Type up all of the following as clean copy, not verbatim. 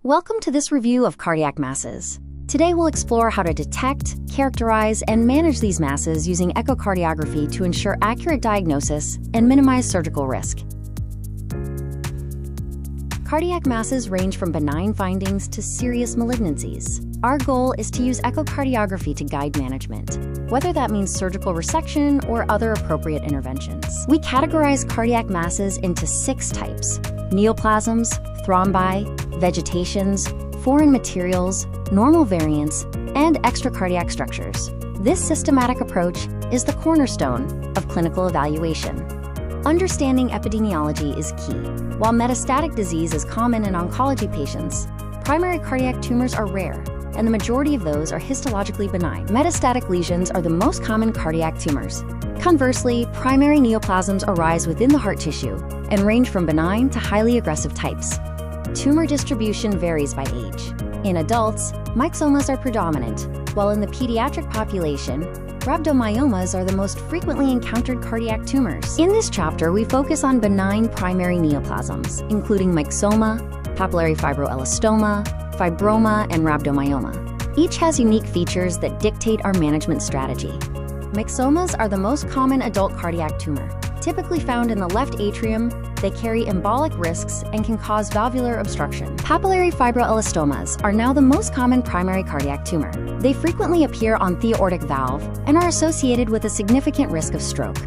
Welcome to this review of cardiac masses. Today we'll explore how to detect, characterize, and manage these masses using echocardiography to ensure accurate diagnosis and minimize surgical risk. Cardiac masses range from benign findings to serious malignancies. Our goal is to use echocardiography to guide management, whether that means surgical resection or other appropriate interventions. We categorize cardiac masses into 6 types: neoplasms, thrombi, vegetations, foreign materials, normal variants, and extracardiac structures. This systematic approach is the cornerstone of clinical evaluation. Understanding epidemiology is key. While metastatic disease is common in oncology patients, primary cardiac tumors are rare, and the majority of those are histologically benign. Metastatic lesions are the most common cardiac tumors. Conversely, primary neoplasms arise within the heart tissue and range from benign to highly aggressive types. Tumor distribution varies by age. In adults, myxomas are predominant, while in the pediatric population, rhabdomyomas are the most frequently encountered cardiac tumors. In this chapter, we focus on benign primary neoplasms, including myxoma, papillary fibroelastoma, fibroma, and rhabdomyoma. Each has unique features that dictate our management strategy. Myxomas are the most common adult cardiac tumor. Typically found in the left atrium, they carry embolic risks and can cause valvular obstruction. Papillary fibroelastomas are now the most common primary cardiac tumor. They frequently appear on the aortic valve and are associated with a significant risk of stroke.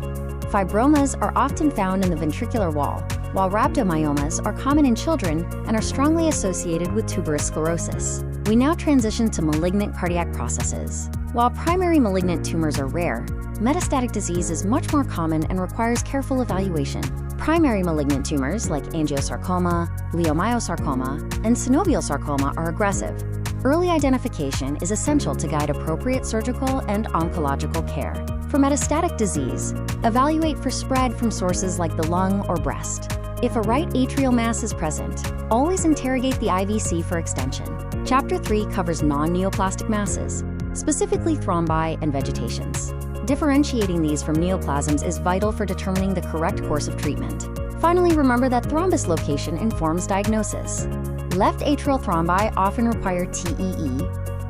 Fibromas are often found in the ventricular wall, while rhabdomyomas are common in children and are strongly associated with tuberous sclerosis. We now transition to malignant cardiac processes. While primary malignant tumors are rare, metastatic disease is much more common and requires careful evaluation. Primary malignant tumors like angiosarcoma, leiomyosarcoma, and synovial sarcoma are aggressive. Early identification is essential to guide appropriate surgical and oncological care. For metastatic disease, evaluate for spread from sources like the lung or breast. If a right atrial mass is present, always interrogate the IVC for extension. Chapter 3 covers non-neoplastic masses, specifically thrombi and vegetations. Differentiating these from neoplasms is vital for determining the correct course of treatment. Finally, remember that thrombus location informs diagnosis. Left atrial thrombi often require TEE,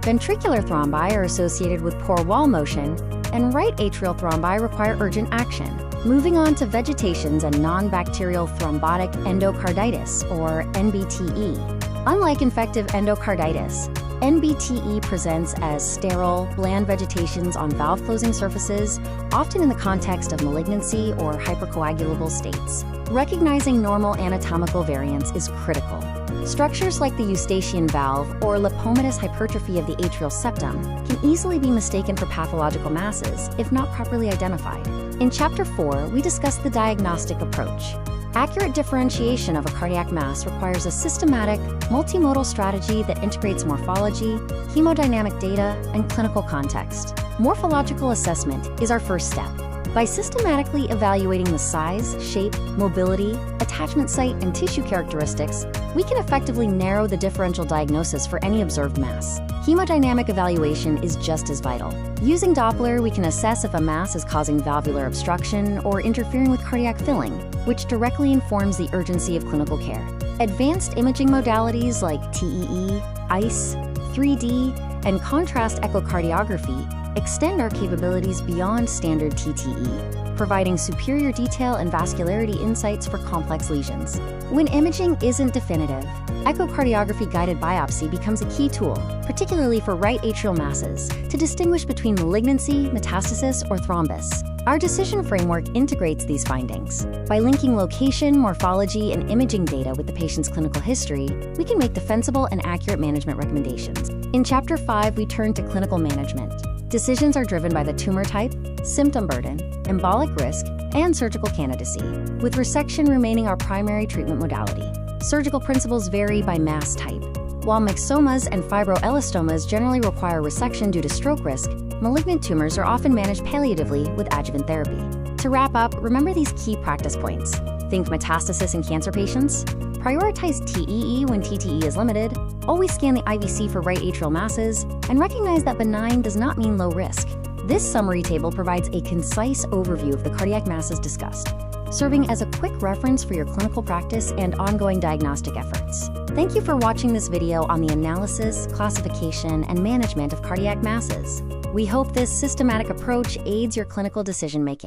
ventricular thrombi are associated with poor wall motion, and right atrial thrombi require urgent action. Moving on to vegetations and non-bacterial thrombotic endocarditis, or NBTE. Unlike infective endocarditis, NBTE presents as sterile, bland vegetations on valve-closing surfaces, often in the context of malignancy or hypercoagulable states. Recognizing normal anatomical variants is critical. Structures like the eustachian valve or lipomatous hypertrophy of the atrial septum can easily be mistaken for pathological masses if not properly identified. In Chapter 4, we discuss the diagnostic approach. Accurate differentiation of a cardiac mass requires a systematic, multimodal strategy that integrates morphology, hemodynamic data, and clinical context. Morphological assessment is our first step. By systematically evaluating the size, shape, mobility, attachment site, and tissue characteristics, we can effectively narrow the differential diagnosis for any observed mass. Hemodynamic evaluation is just as vital. Using Doppler, we can assess if a mass is causing valvular obstruction or interfering with cardiac filling, which directly informs the urgency of clinical care. Advanced imaging modalities like TEE, ICE, 3D, and contrast echocardiography extend our capabilities beyond standard TTE, providing superior detail and vascularity insights for complex lesions. When imaging isn't definitive, echocardiography-guided biopsy becomes a key tool, particularly for right atrial masses, to distinguish between malignancy, metastasis, or thrombus. Our decision framework integrates these findings. By linking location, morphology, and imaging data with the patient's clinical history, we can make defensible and accurate management recommendations. In Chapter 5, we turn to clinical management. Decisions are driven by the tumor type, symptom burden, embolic risk, and surgical candidacy, with resection remaining our primary treatment modality. Surgical principles vary by mass type. While myxomas and fibroelastomas generally require resection due to stroke risk, malignant tumors are often managed palliatively with adjuvant therapy. To wrap up, remember these key practice points. Think metastasis in cancer patients. Prioritize TEE when TTE is limited. Always scan the IVC for right atrial masses. And recognize that benign does not mean low risk. This summary table provides a concise overview of the cardiac masses discussed, serving as a quick reference for your clinical practice and ongoing diagnostic efforts. Thank you for watching this video on the analysis, classification, and management of cardiac masses. We hope this systematic approach aids your clinical decision-making.